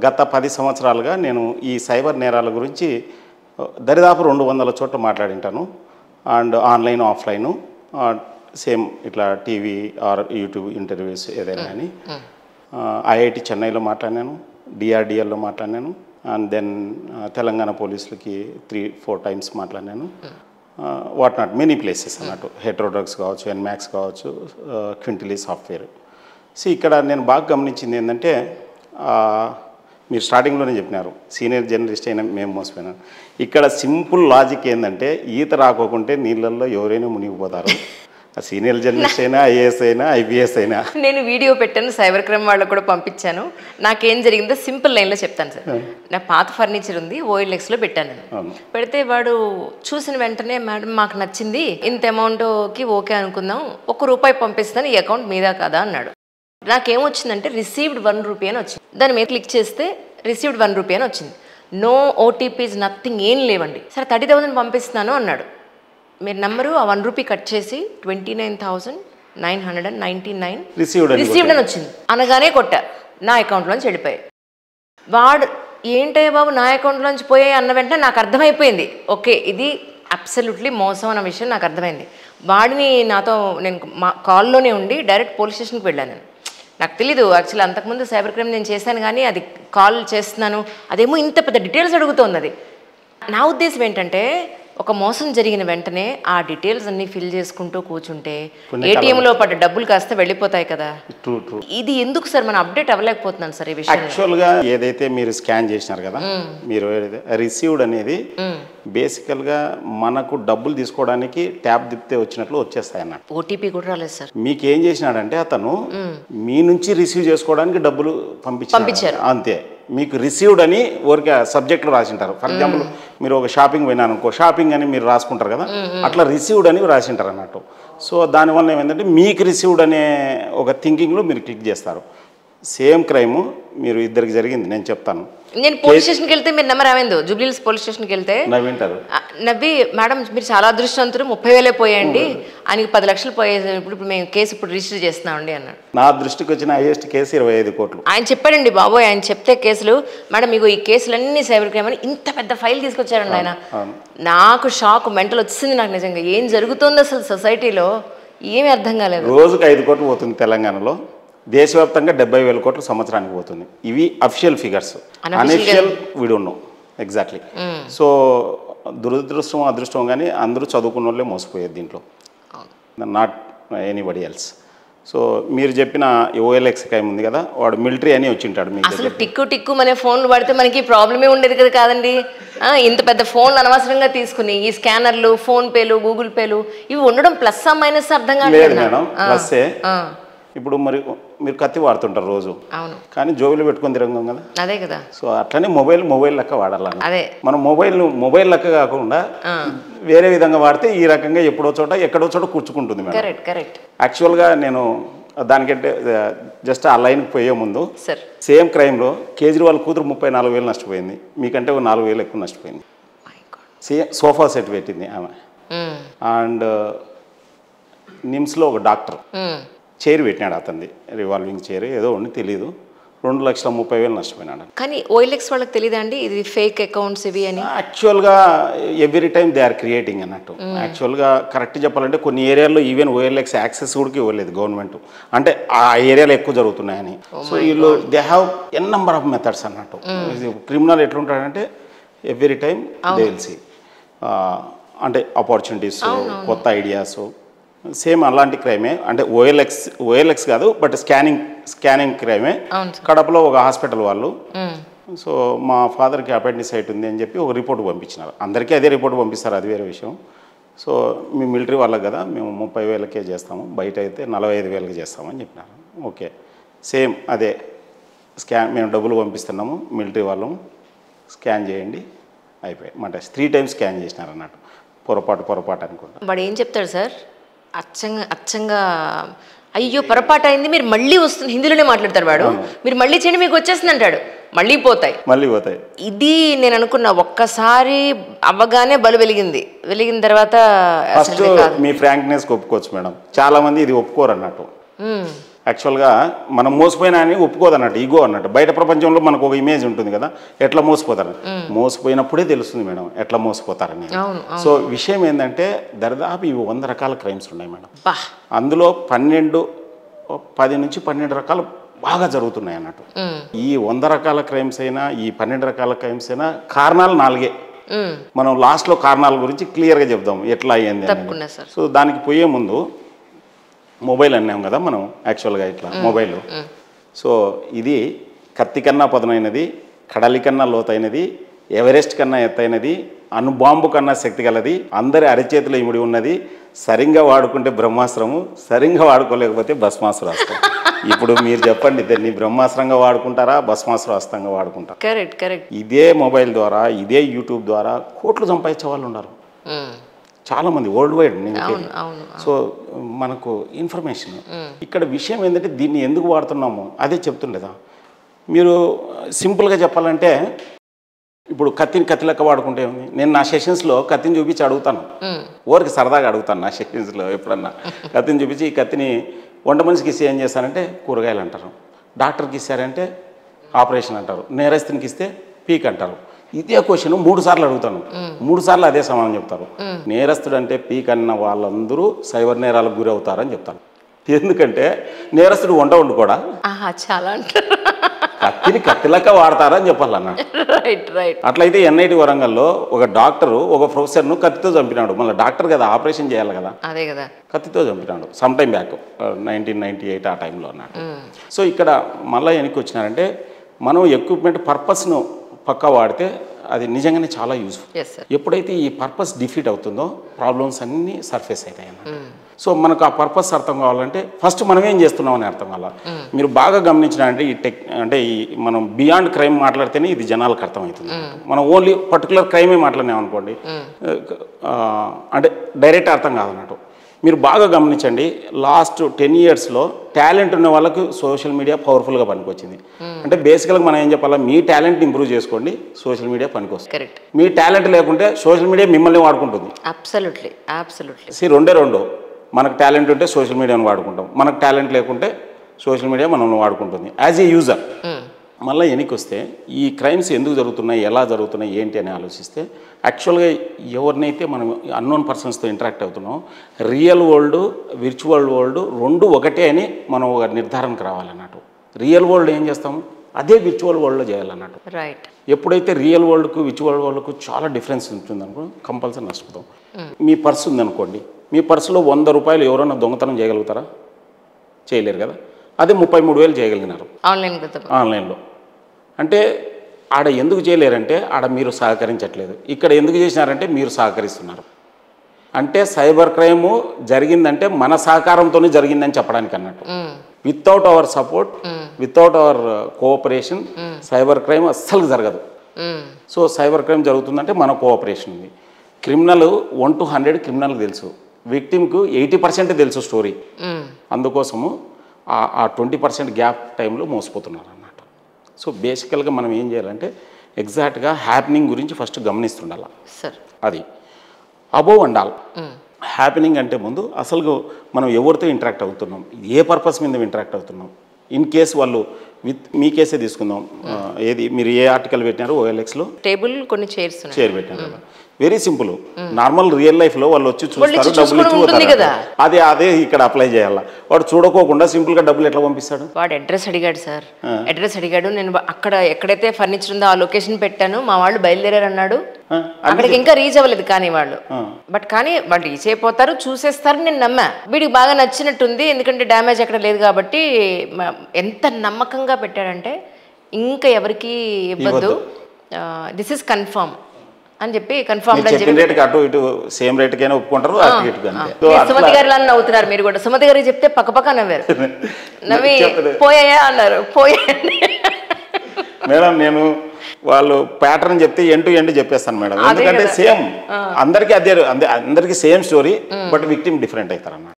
గత 10 సంవత్సరాలుగా నేను ఈ సైబర్ నేరాల గురించి దరిదాపు 200 చోట్ల మాట్లాడింటాను. అండ్ ఆన్లైన్ ఆఫ్లైను సేమ్ ఇట్లా టీవీ ఆర్ యూట్యూబ్ ఇంటర్వ్యూస్ ఏదైనా కానీ ఐఐటి చెన్నైలో మాట్లాడినాను, డిఆర్డిఎల్లో మాట్లాడినాను, అండ్ దెన్ తెలంగాణ పోలీసులకి 3-4 టైమ్స్ మాట్లాడినాను. వాట్ నాట్ మెనీ ప్లేసెస్ అన్నట్టు, హెట్రోడ్రగ్స్ కావచ్చు, ఎన్మాక్స్ కావచ్చు, క్వింటిలీ సాఫ్ట్వేర్. సో ఇక్కడ నేను బాగా గమనించింది ఏంటంటే, మీరు స్టార్టింగ్లోనే చెప్పినారు సీనియర్ జర్నలిస్ట్ అయినా మేము మోసపోయినాం. ఇక్కడ సింపుల్ లాజిక్ ఏంటంటే, ఈత రాకోకుంటే నీళ్ళల్లో ఎవరైనా మునిగిపోతారు. సీనియర్ జర్నలిస్ట్ అయినా, ఐఏఎస్ అయినా, ఐపీఎస్ అయినా. నేను వీడియో పెట్టాను, సైబర్ క్రైమ్ వాళ్ళకు కూడా పంపించాను. నాకేం జరిగిందో సింపుల్ లైన్లో చెప్తాను సార్. నా పాత ఫర్నిచర్ ఉంది, OLXలో పెట్టాను నేను. పెడితే వాడు చూసిన వెంటనే, మేడం మాకు నచ్చింది, ఇంత అమౌంట్కి ఓకే అనుకుందాం, ₹1 పంపిస్తాను, ఈ అకౌంట్ మీదా కదా అన్నాడు. నాకేమొచ్చిందంటే రిసీవ్డ్ ₹1 అని వచ్చింది. దాని మీద క్లిక్ చేస్తే రిసీవ్డ్ ₹1 అని వచ్చింది. నో ఓటీపీస్, నథింగ్, ఏం లేవండి. సరే 30,000 పంపిస్తున్నాను అన్నాడు. మీరు నెంబరు ఆ ₹1 కట్ చేసి 29,999 రిసీవ్డ్ అని వచ్చింది. అనగానే కొట్టా, నా అకౌంట్లోంచి వెళ్ళిపోయాయి. వాడు ఏంటయ్య బాబు నా అకౌంట్లోంచి పోయాయి అన్న వెంటనే నాకు అర్థమైపోయింది, ఓకే ఇది అబ్సల్యూట్లీ మోసం అన్న విషయం నాకు అర్థమైంది. వాడిని నాతో నేను మా కాల్లోనే ఉండి డైరెక్ట్ పోలీస్ స్టేషన్కి వెళ్ళాను. నేను నాకు తెలీదు యాక్చువల్లీ, అంతకుముందు సైబర్ క్రైమ్ నేను చేశాను కానీ అది కాల్ చేస్తున్నాను, అదేమో ఇంత పెద్ద డీటెయిల్స్ అడుగుతోంది. అది నా ఉద్దేశం ఏంటంటే, ఒక మోసం జరిగిన వెంటనే ఆ డీటెయిల్స్ అన్ని ఫిల్ చేసుకుంటూ కూర్చుంటే ఏటీఎంలో పడ్డ డబ్బులు కాస్త వెళ్ళిపోతాయి కదా. ఇది ఎందుకు సార్ మనం అప్డేట్ అవ్వలేకపోతున్నాను సార్ ఈ విషయం. యాక్చువల్గా ఏదైతే మీరు స్కాన్ చేసినారు కదా, మీరు రిసీవ్డ్ అనేది బేసికల్గా మనకు డబ్బులు తీసుకోవడానికి ట్యాబ్ తిప్పితే వచ్చినట్లు వచ్చేస్తాయి అన్న. ఓటీపీ కూడా రాలేదు సార్. మీకు ఏం చేసినాడంటే, అతను మీ నుంచి రిసీవ్ చేసుకోవడానికి డబ్బులు పంపించారు అంతే. మీకు రిసీవ్డ్ అని ఊరికే సబ్జెక్టులు రాసింటారు. ఫర్ ఎగ్జాంపుల్ మీరు ఒక షాపింగ్ పోయినారు అనుకో, షాపింగ్ అని మీరు రాసుకుంటారు కదా, అట్లా రిసీవ్డ్ అని రాసింటారు అన్నట్టు. సో దానివల్ల ఏమైందంటే, మీకు రిసీవ్డ్ అనే ఒక థింకింగ్లో మీరు క్లిక్ చేస్తారు. సేమ్ క్రైమ్ మీరు ఇద్దరికి జరిగింది, నేను చెప్తాను. నేను పోలీస్ స్టేషన్కి వెళ్తే మీరు నెంబర్ రావేందో, జూబ్లీహిల్స్ పోలీస్ స్టేషన్కి వెళ్తే నవ్వింటారు. నవ్వి, మేడం మీరు చాలా అదృష్టవంతులు, 30,000 పోయాయండి, ఆయనకి 10 లక్షలు పోయాయి, ఇప్పుడు మేము కేసు ఇప్పుడు రిజిస్టర్ చేస్తున్నామండి అన్నాడు. నా దృష్టికి వచ్చిన హైయెస్ట్ కేసు 25 కోట్లు. ఆయన చెప్పాడండి బాబోయ్, ఆయన చెప్తే కేసులు, మేడం మీకు ఈ కేసులన్నీ సైబర్ క్రైమ్ అని ఇంత పెద్ద ఫైల్ తీసుకొచ్చారండి ఆయన. నాకు షాక్, మెంటల్ వచ్చింది నాకు నిజంగా. ఏం జరుగుతుంది అసలు సొసైటీలో ఏమీ అర్థం కాలేదు. రోజుకు 5 కోట్లు పోతుంది తెలంగాణలో, దేశవ్యాప్తంగా 70,000 కోట్లు సంవత్సరానికి పోతుంది. ఇవి official figures, unofficial we don't know exactly. So దురదృష్టం అదృష్టం కానీ అందరూ చదువుకున్న వాళ్ళే మోసపోయేది దీంట్లో, నాట్ ఎనీబడి ఎల్స్. సో మీరు చెప్పిన OLX క్రైమ్ ఉంది కదా, వాడు మిలిటరీ అని వచ్చింటాడు. మీకు అసలు టిక్కు మన ఫోన్లు పడితే మనకి ప్రాబ్లమే ఉండేది కదా కాదండి. ఇంత పెద్ద ఫోన్లు అనవసరంగా తీసుకుని ఈ స్కానర్లు, ఫోన్ పేలు, గూగుల్ పేలు ఇవి ఉండడం ప్లస్ మైనస్ అర్థం కాదు మేడం. ప్లస్సే. ఇప్పుడు మరి మీరు కత్తి వాడుతుంటారు రోజు, అవును, కానీ జోబులు పెట్టుకొని తిరగం కదా. అదే కదా. సో అట్లనే మొబైల్ లెక్క వాడాలని. అదే మనం మొబైల్ లెక్క కాకుండా వేరే విధంగా వాడితే ఈ రకంగా ఎప్పుడో చోట ఎక్కడో చోట కూర్చుకుంటుంది మేడం. కరెక్ట్. యాక్చువల్గా నేను దానికంటే జస్ట్ ఆ లైన్కి పోయే ముందు, సేమ్ క్రైమ్లో కేజ్రీవాల్ కూతురు 34,000 నష్టపోయింది, మీకంటే 4,000 ఎక్కువ నష్టపోయింది. సేమ్ సోఫా సెట్ పెట్టింది ఆమె. అండ్ నిమ్స్లో ఒక డాక్టర్ చైర్ పెట్టినాడు, అతనిది రివాల్వింగ్ చైర్ ఏదో ఉండి తెలియదు, 2,30,000 నష్టపోయినాడు. కానీ OLX వాళ్ళకి తెలియదా అండి ఇది ఫేక్ అకౌంట్స్ ఇవి అని? యాక్చువల్గా every time they are creating అన్నట్టు. యాక్చువల్గా కరెక్ట్ చెప్పాలంటే కొన్ని ఏరియాల్లో ఈవెన్ OLX యాక్సెస్ కూడా ఇవ్వలేదు గవర్నమెంట్, అంటే ఆ ఏరియాలో ఎక్కువ జరుగుతున్నాయని. సో వీళ్ళు they have n number of methods అన్నట్టు. క్రిమినల్ ఎట్లుంటాడంటే every time they will see అంటే ఆపర్చునిటీస్, కొత్త ఐడియాస్. సేమ్ అలాంటి క్రైమే, అంటే OLX కాదు బట్ స్కానింగ్ క్రైమే. కడపలో ఒక హాస్పిటల్ వాళ్ళు, సో మా ఫాదర్కి అపెండిసైట్ ఉంది అని చెప్పి ఒక రిపోర్ట్ పంపించినారు. అందరికీ అదే రిపోర్ట్ పంపిస్తారు, అది వేరే విషయం. సో మీ మిలిటరీ వాళ్ళకి కదా మేము 30,000కే చేస్తాము, బయట అయితే 45,000కి చేస్తామని చెప్పినారు. ఓకే, సేమ్ అదే మేము డబ్బులు పంపిస్తున్నాము, మిలిటరీ వాళ్ళము స్కాన్ చేయండి అయిపోయి మాట 3 టైమ్స్ స్కాన్ చేసినారు అన్నట్టు. పొరపాటు అనుకుంటా. వాడు ఏం చెప్తాడు సార్, అచ్చంగా అయ్యో పొరపాటు అయింది మీరు మళ్ళీ వస్తుంది, హిందీలోనే మాట్లాడతారు వాడు, మీరు మళ్ళీ చేయండి మీకు వచ్చేస్తుంది అంటాడు, మళ్ళీ పోతాయి. ఇది నేను అనుకున్నా, ఒక్కసారి అవ్వగానే బలు వెలిగిన తర్వాత ఫస్ట్ మీ ఫ్రాంక్నెస్ ఒప్పుకోవచ్చు మేడం. చాలా మంది ఇది ఒప్పుకోరు అన్నట్టు. యాక్చువల్గా మనం మోసపోయినా అని ఒప్పుకోదు అన్నట్టు, ఈగో అన్నట్టు. బయట ప్రపంచంలో మనకు ఒక ఇమేజ్ ఉంటుంది కదా, ఎట్లా మోసపోతారు. మోసపోయినప్పుడే తెలుస్తుంది మేడం ఎట్లా మోసపోతారని. సో విషయం ఏంటంటే దరిదాపు ఇవి 100 రకాల క్రైమ్స్ ఉన్నాయి మేడం. అందులో 10 నుంచి 12 రకాలు బాగా జరుగుతున్నాయి అన్నట్టు. ఈ 100 రకాల క్రైమ్స్ అయినా ఈ 12 రకాల క్రైమ్స్ అయినా కారణాలు 4. మనం లాస్ట్లో కారణాల గురించి క్లియర్గా చెప్దాం ఎట్లా అయ్యింది. సో దానికి పోయే ముందు మొబైల్ అన్నాం కదా మనం, యాక్చువల్గా ఇట్లా మొబైల్. సో ఇది కత్తి కన్నా పదునైనది, కడలి కన్నా లోతైనది, ఎవరెస్ట్ కన్నా ఎత్తైనది, అణుబాంబు కన్నా శక్తి గలది, అందరి అరచేతిలో ఇమిడి ఉన్నది, సరిగ్గా వాడుకుంటే బ్రహ్మాస్త్రము, సరిగ్గా వాడుకోలేకపోతే భస్మాస్త్రం. ఇప్పుడు మీరు చెప్పండి, దీన్ని బ్రహ్మాస్త్రంగా వాడుకుంటారా, భస్మాస్త్రంగా వాడుకుంటారా? Correct correct. ఇదే మొబైల్ ద్వారా, ఇదే యూట్యూబ్ ద్వారా కోట్లు సంపాదించే వాళ్ళు ఉన్నారు చాలామంది వరల్డ్ వైడ్. సో మనకు ఇన్ఫర్మేషన్ ఇక్కడ విషయం ఏంటంటే దీన్ని ఎందుకు వాడుతున్నాము అదే చెప్తుండేదా. మీరు సింపుల్గా చెప్పాలంటే ఇప్పుడు కత్తి లెక్క వాడుకుంటే ఉంది. నేను నా సెషన్స్లో కత్తిని చూపించి అడుగుతాను, ఊరికి సరదాగా అడుగుతాను నా సెషన్స్లో ఎప్పుడన్నా. కత్తిని చూపించి ఈ కత్తిని వంట మనిషికి ఇస్తే ఏం చేస్తారంటే కూరగాయలు అంటారు, డాక్టర్కి ఇస్తారంటే ఆపరేషన్ అంటారు, నేరస్తునికి ఇస్తే పీక్ అంటారు. ఇదే క్వశ్చన్ 3 సార్లు అడుగుతాను, 3 సార్లు అదే సమాధానం చెప్తారు. నేరస్తుడు అంటే పీక్ అన్న వాళ్ళందరూ సైబర్ నేరాలకు గురి అవుతారని చెప్తాను. ఎందుకంటే నేరస్తుడు వంట వండుకోడా, చాలా కత్తిని కత్తిలక్క వాడతారని చెప్పాలన్న. అట్లయితే ఎన్ఐటి వరంగల్లో ఒక డాక్టరు ఒక ప్రొఫెసర్ను కత్తితో చంపినాడు. మళ్ళీ డాక్టర్ కదా, ఆపరేషన్ చేయాలి కదా, అదే కదా, కత్తితో చంపినాడు సమ్ టైం బ్యాక్ 1998 ఆ టైంలో అన్నాడు. సో ఇక్కడ మళ్ళీ వెనక్కి వచ్చినారంటే మనం ఎక్విప్మెంట్ పర్పస్ను పక్కా వాడితే అది నిజంగానే చాలా యూస్ఫుల్. ఎప్పుడైతే ఈ పర్పస్ డిఫీట్ అవుతుందో ప్రాబ్లమ్స్ అన్నీ సర్ఫేస్ అవుతాయి అన్న. సో మనకు ఆ పర్పస్ అర్థం కావాలంటే ఫస్ట్ మనం ఏం చేస్తున్నాం అని అర్థం కావాలి. మీరు బాగా గమనించినారంటే ఈ మనం బియాండ్ క్రైమ్ మాట్లాడితేనే ఇది జనాలకు అర్థమవుతుంది. మనం ఓన్లీ పర్టికులర్ క్రైమే మాట్లాడినాం అనుకోండి, అంటే డైరెక్ట్ అర్థం కాదన్నట్టు. మీరు బాగా గమనించండి, లాస్ట్ 10 yearsలో టాలెంట్ ఉన్న వాళ్ళకు సోషల్ మీడియా పవర్ఫుల్గా పనికొచ్చింది. అంటే బేసికల్గా మనం ఏం చెప్పాలా, మీ టాలెంట్ ఇంప్రూవ్ చేసుకోండి, సోషల్ మీడియా పనికొస్తుంది. మీ టాలెంట్ లేకుంటే సోషల్ మీడియా మిమ్మల్ని వాడుకుంటుంది. రెండే మనకు టాలెంట్ ఉంటే సోషల్ మీడియాను వాడుకుంటాం, మనకు టాలెంట్ లేకుంటే సోషల్ మీడియా మనల్ని వాడుకుంటుంది యాజ్ ఏ యూజర్. మళ్ళీ వెనక్కి వస్తే ఈ క్రైమ్స్ ఎందుకు జరుగుతున్నాయి, ఎలా జరుగుతున్నాయి, ఏంటి అని ఆలోచిస్తే యాక్చువల్గా ఎవరినైతే మనం అన్నోన్ పర్సన్స్తో ఇంటరాక్ట్ అవుతున్నామో రియల్ వరల్డ్ విర్చువల్ వరల్డ్ రెండు ఒకటే అని మనం ఒక నిర్ధారణకు రావాలన్నట్టు. రియల్ వరల్డ్ ఏం చేస్తాము అదే విర్చువల్ వరల్డ్లో చేయాలన్నట్టు. ఎప్పుడైతే రియల్ వరల్డ్కు విర్చువల్ వరల్డ్కు చాలా డిఫరెన్స్ ఉంటుందనుకో కంపల్సరీ నష్టపోతాం. మీ పర్సు ఉందనుకోండి, మీ పర్సులో 100 రూపాయలు ఎవరైనా దొంగతనం చేయగలుగుతారా? చేయలేరు కదా. అదే 33,000 చేయగలిగినారు ఆన్లైన్లో. అంటే ఆడ ఎందుకు చేయలేరంటే ఆడ మీరు సహకరించట్లేదు, ఇక్కడ ఎందుకు చేసినారంటే మీరు సహకరిస్తున్నారు. అంటే సైబర్ క్రైమ్ జరిగిందంటే మన సహకారంతోనే జరిగిందని చెప్పడానికి అన్నట్టు. Without our support, without hour cooperation cyber crime అస్సలు జరగదు. సో సైబర్ క్రైమ్ జరుగుతుందంటే మన కోఆపరేషన్ ఉంది. క్రిమినల్ 1 to 100 క్రిమినల్కి తెలుసు, విక్టిమ్కు 80% తెలుసు స్టోరీ. అందుకోసము ఆ 20% గ్యాప్ టైంలో మోసపోతున్నారు అన్నమాట. సో బేసికల్గా మనం ఏం చేయాలంటే ఎగ్జాక్ట్గా హ్యాపెనింగ్ గురించి ఫస్ట్ గమనిస్తుండాలి. అది అబోవ్ అండాలి. హ్యాపెనింగ్ అంటే ముందు అసలు మనం ఎవరితో ఇంటరాక్ట్ అవుతున్నాం, ఏ పర్పస్ మీద ఇంటరాక్ట్ అవుతున్నాం. ఇన్ కేస్ వాళ్ళు మీ కేసే తీసుకుందాం, ఏది మీరు ఏ ఆర్టికల్ పెట్టినారు OLXలో టేబుల్ కొన్ని చైర్ పెట్టినారు కదా. Very simple. నార్మల్ రియల్ లైఫ్లో వాళ్ళు వచ్చి చూస్తారు, డబ్బులు ఇచ్చి పోతారు. అదే ఇక్కడ అప్లై చేయాలి. వాడు చూడకోకుండా సింపుల్గా డబ్బులు ఎట్లా పంపిస్తాడు? వాడు అడ్రస్ అడిగాడు సార్, అడ్రస్ అడిగాడు. నేను అక్కడ ఎక్కడైతే ఫర్నిచర్ ఉందో ఆ లొకేషన్ పెట్టాను, మా వాళ్ళు బయలుదేరారు అన్నాడు. అక్కడికి ఇంకా రీచ్ అవ్వలేదు కానీ వాళ్ళు కానీ వాళ్ళు రీచ్ అయిపోతారు, చూసేస్తారు. నేను నమ్మా, వీడికి బాగా నచ్చినట్టుంది, ఎందుకంటే డ్యామేజ్ అక్కడ లేదు కాబట్టి. ఎంత నమ్మకంగా పెట్టాడంటే ఇంకా ఎవరికి ఇవ్వద్దు, దిస్ ఇస్ కన్ఫర్మ్ అని చెప్పి కన్ఫర్మ్ సుమతి గారు ఇలా నవ్వుతున్నారు. మీరు కూడా సుమతి గారికి చెప్తే పక్క నవ్వారు, నవ్వి పోయాయా అన్నారు. మేడం నేను వాళ్ళు ప్యాటర్న్ చెప్తే ఎండ్ టు ఎండ్ చెప్పేస్తాను మేడం, ఎందుకంటే సేమ్ అందరికీ same story, but victim different అవుతారు అన్నమాట.